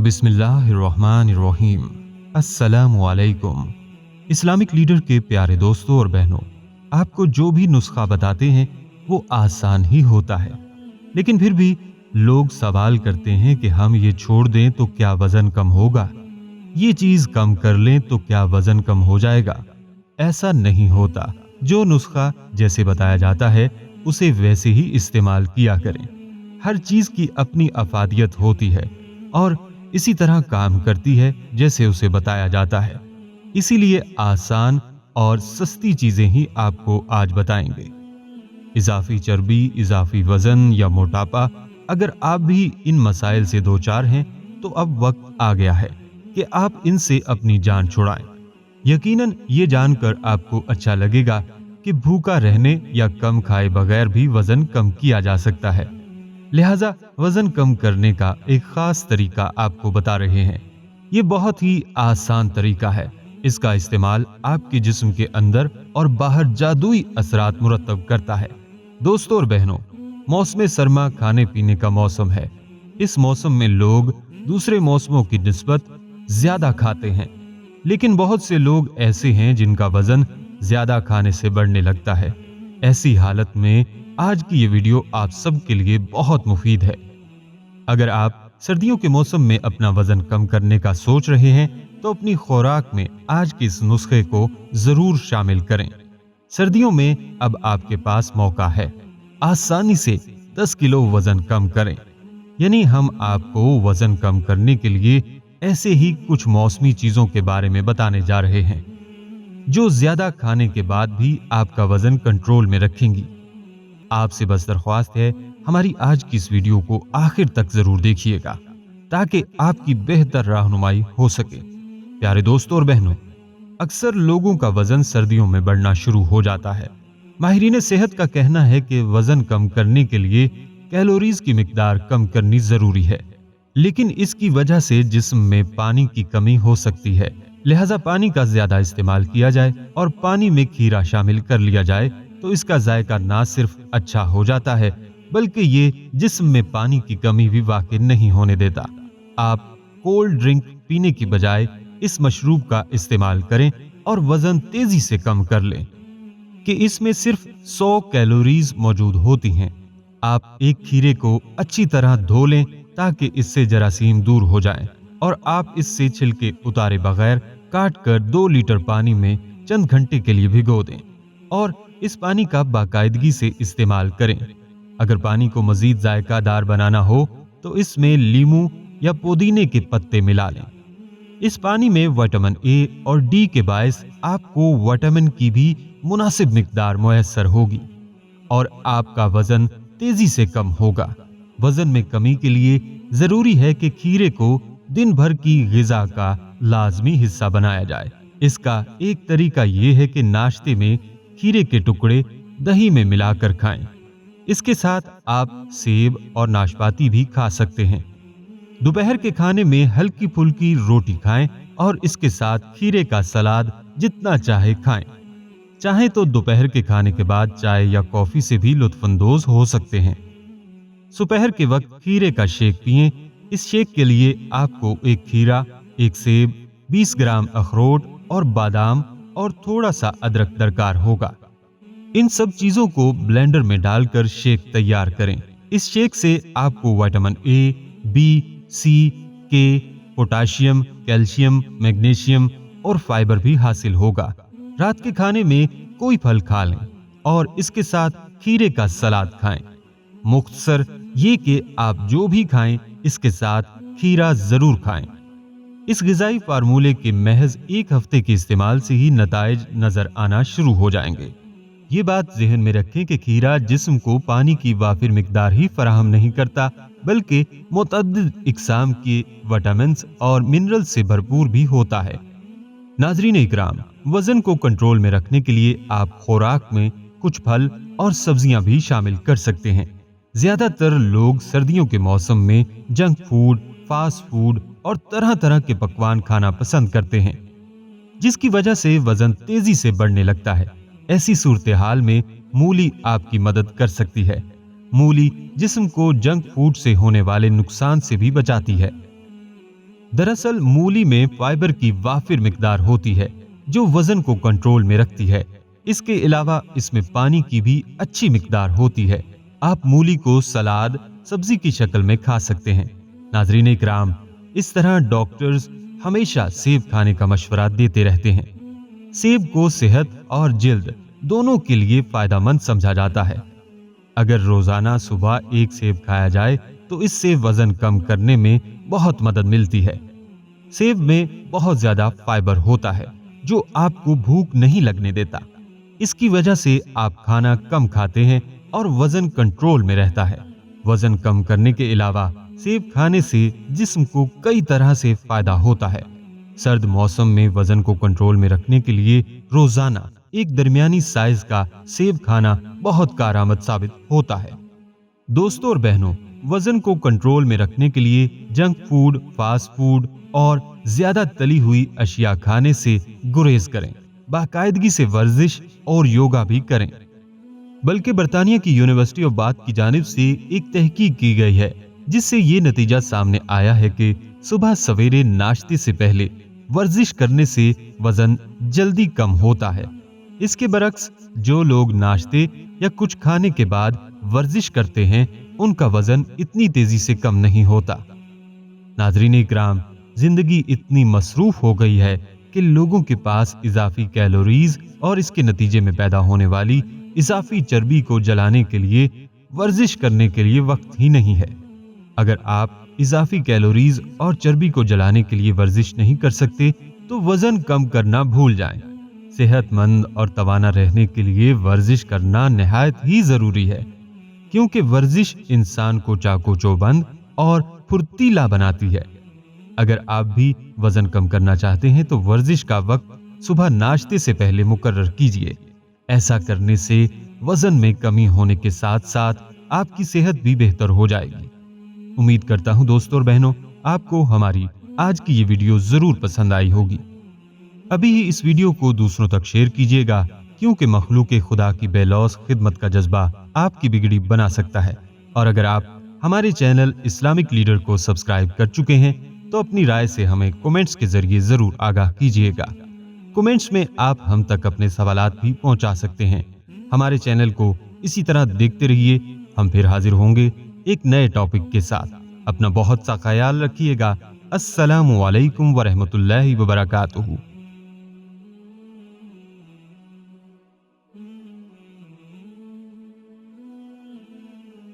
बिस्मिल्लाहिर्रहमानिर्रहीम। अस्सलामुअलैकुम। Islamic leader के प्यारे दोस्तों और बहनों, आपको जो भी नुस्खा बताते हैं वो आसान ही होता है, लेकिन फिर भी लोग सवाल करते हैं कि हम ये छोड़ दें तो क्या वजन कम होगा, ये चीज कम कर लें तो क्या वजन कम हो जाएगा। ऐसा नहीं होता। जो नुस्खा जैसे बताया जाता है उसे वैसे ही इस्तेमाल किया करें। हर चीज की अपनी अफादियत होती है और इसी तरह काम करती है जैसे उसे बताया जाता है। इसीलिए आसान और सस्ती चीजें ही आपको आज बताएंगे। इजाफी चर्बी, इजाफी वजन या मोटापा, अगर आप भी इन मसाइल से दो चार हैं तो अब वक्त आ गया है कि आप इनसे अपनी जान छुड़ाएं। यकीनन ये जानकर आपको अच्छा लगेगा कि भूखा रहने या कम खाए बगैर भी वजन कम किया जा सकता है। लिहाजा वजन कम करने का एक खास तरीका आपको बता रहे हैं। ये बहुत ही आसान तरीका है। इसका इस्तेमाल आपके जिस्म के अंदर और बाहर जादुई असरात मुरतब करता है। दोस्तों और बहनों, मौसम सरमा खाने पीने का मौसम है। इस मौसम में लोग दूसरे मौसमों की निस्बत ज्यादा खाते हैं, लेकिन बहुत से लोग ऐसे हैं जिनका वजन ज्यादा खाने से बढ़ने लगता है। ऐसी हालत में आज की ये वीडियो आप सबके लिए बहुत मुफीद है। अगर आप सर्दियों के मौसम में अपना वजन कम करने का सोच रहे हैं तो अपनी खुराक में आज के इस नुस्खे को जरूर शामिल करें। सर्दियों में अब आपके पास मौका है, आसानी से 10 किलो वजन कम करें। यानी हम आपको वजन कम करने के लिए ऐसे ही कुछ मौसमी चीजों के बारे में बताने जा रहे हैं जो ज्यादा खाने के बाद भी आपका वजन कंट्रोल में रखेंगी। आपसे बस दरख्वास्त है, हमारी आज की इस वीडियो को आखिर तक जरूर देखिएगा ताकि आपकी बेहतर रहनुमाई हो सके। प्यारे दोस्तों और बहनों, अक्सर लोगों का वजन सर्दियों में बढ़ना शुरू हो जाता है। माहिरीन सेहत का कहना है कि वजन कम करने के लिए कैलोरीज की मिकदार कम करनी जरूरी है, लेकिन इसकी वजह से जिस्म में पानी की कमी हो सकती है। लिहाजा पानी का ज्यादा इस्तेमाल किया जाए और पानी में खीरा शामिल कर लिया जाए तो इसका जायका ना सिर्फ अच्छा हो जाता है बल्कि ये जिस्म में पानी की कमी भी वाक़ई नहीं होने देता। आप कोल्ड ड्रिंक पीने की बजाय इस मशरूब का इस्तेमाल करें और वजन तेजी से कम कर लें कि इसमें सिर्फ 100 कैलोरीज मौजूद होती हैं। आप एक खीरे को अच्छी तरह धो लें ताकि इससे जरासीम दूर हो जाएं और आप इससे छिलके उतारे बगैर काट कर 2 लीटर पानी में चंद घंटे के लिए भिगो दें और इस पानी का बाकायदगी से इस्तेमाल करें। अगर पानी को मजीद जायकादार बनाना हो तो इसमें लीमू या पुदीने के पत्ते मिला लें। इस पानी में विटामिन ए और डी के बायस आपको विटामिन की भी मुनासिब मिकदार मुयस्सर होगी और आपका वजन तेजी से कम होगा। वजन में कमी के लिए जरूरी है कि खीरे को दिन भर की गिजा का लाजमी हिस्सा बनाया जाए। इसका एक तरीका यह है कि नाश्ते में खीरे के टुकड़े दही में मिलाकर खाएं। इसके साथ आप सेब और नाशपाती भी खा सकते हैं। दोपहर के खाने में हल्की फुल्की रोटी खाएं और इसके साथ खीरे का सलाद जितना चाहे खाएं। चाहे तो दोपहर के खाने के बाद चाय या कॉफी से भी लुत्फानंदोज हो सकते हैं। दोपहर के वक्त खीरे का शेक पिएं। इस शेक के लिए आपको एक खीरा, एक सेब, 20 ग्राम अखरोट और बादाम और थोड़ा सा अदरक दरकार होगा। इन सब चीजों को ब्लेंडर में डालकर शेक तैयार करें। इस शेक से आपको विटामिन ए, बी, सी, के, पोटाशियम, कैल्शियम, मैग्नीशियम और फाइबर भी हासिल होगा। रात के खाने में कोई फल खा लें और इसके साथ खीरे का सलाद खाएं। मुख्तसर ये कि आप जो भी खाएं इसके साथ खीरा जरूर खाएं। इस ग़िज़ाई फार्मूले के महज 1 हफ्ते के इस्तेमाल से ही नताइज नजर आना शुरू हो जाएंगे। ये बात ज़हन में रखें कि खीरा जिस्म को पानी की वाफिर मिकदार ही फराहम नहीं करता बल्कि मुतअद्दिद इक़साम के विटामिन्स और मिनरल से भरपूर भी होता है। नाज़रीन इकराम, वजन को कंट्रोल में रखने के लिए आप खुराक में कुछ फल और सब्जियां भी शामिल कर सकते हैं। ज्यादातर लोग सर्दियों के मौसम में जंक फूड, फास्ट फूड और तरह तरह के पकवान खाना पसंद करते हैं, जिसकी वजह से वजन तेजी से बढ़ने लगता है। ऐसी सूरत हाल में मूली आपकी मदद कर सकती है। मूली जिस्म को जंक फूड से होने वाले नुकसान से भी बचाती है। दरअसल मूली में फाइबर की वाफिर मिकदार होती है जो वजन को कंट्रोल में रखती है। इसके अलावा इसमें पानी की भी अच्छी मिकदार होती है। आप मूली को सलाद, सब्जी की शक्ल में खा सकते हैं। नाज़रीन इकराम, इस तरह डॉक्टर्स हमेशा सेब खाने का मशवरा देते रहते हैं। सेब को सेहत और जिल्द दोनों के लिए फायदेमंद समझा जाता है। अगर रोजाना सुबह एक सेब खाया जाए तो इससे वजन कम करने में बहुत मदद मिलती है। सेब में बहुत ज्यादा फाइबर होता है जो आपको भूख नहीं लगने देता। इसकी वजह से आप खाना कम खाते हैं और वजन कंट्रोल में रहता है। वजन कम करने के अलावा सेब खाने से जिस्म को कई तरह से फायदा होता है। सर्द मौसम में वजन को कंट्रोल में रखने के लिए रोजाना एक दरमियानी साइज का सेब खाना बहुत कारआमद साबित होता है। दोस्तों और बहनों, वजन को कंट्रोल में रखने के लिए जंक फूड, फास्ट फूड और ज्यादा तली हुई अशिया खाने से गुरेज करें। बाकायदगी से वर्जिश और योगा भी करें। बल्कि बर्तानिया की यूनिवर्सिटी ऑफ बाथ की जानिब से एक तहकीक की गई है जिससे ये नतीजा सामने आया है कि सुबह सवेरे नाश्ते से पहले वर्जिश करने से वजन जल्दी कम होता है। इसके बरक्स जो लोग नाश्ते या कुछ खाने के बाद वर्जिश करते हैं उनका वजन इतनी तेजी से कम नहीं होता। नाज़रीन इकराम, जिंदगी इतनी मसरूफ हो गई है कि लोगों के पास इजाफी कैलोरीज और इसके नतीजे में पैदा होने वाली इजाफी चर्बी को जलाने के लिए वर्जिश करने के लिए वक्त ही नहीं है। अगर आप इजाफी कैलोरीज और चर्बी को जलाने के लिए वर्जिश नहीं कर सकते तो वजन कम करना भूल जाएं। सेहतमंद और तवाना रहने के लिए वर्जिश करना निहायत ही जरूरी है, क्योंकि वर्जिश इंसान को चाको-चौबंद और फुर्तीला बनाती है। अगर आप भी वजन कम करना चाहते हैं तो वर्जिश का वक्त सुबह नाश्ते से पहले मुकर्रर कीजिए। ऐसा करने से वजन में कमी होने के साथ साथ आपकी सेहत भी बेहतर हो जाएगी। उम्मीद करता हूं दोस्तों और बहनों, आपको हमारी आज की ये वीडियो जरूर पसंद आई होगी। अभी ही इस वीडियो को दूसरों तक शेयर कीजिएगा, क्योंकि मखलूक खुदा की बेलौस खिदमत का जज्बा आपकी बिगड़ी बना सकता है। और अगर आप हमारे चैनल इस्लामिक लीडर को सब्सक्राइब कर चुके हैं तो अपनी राय से हमें कमेंट्स के जरिए जरूर आगाह कीजिएगा। कमेंट्स में आप हम तक अपने सवालात भी पहुंचा सकते हैं। हमारे चैनल को इसी तरह देखते रहिए। हम फिर हाजिर होंगे एक नए टॉपिक के साथ। अपना बहुत सा ख्याल रखिएगा। अस्सलामु अलैकुम व रहमतुल्लाहि व बरकातुहू।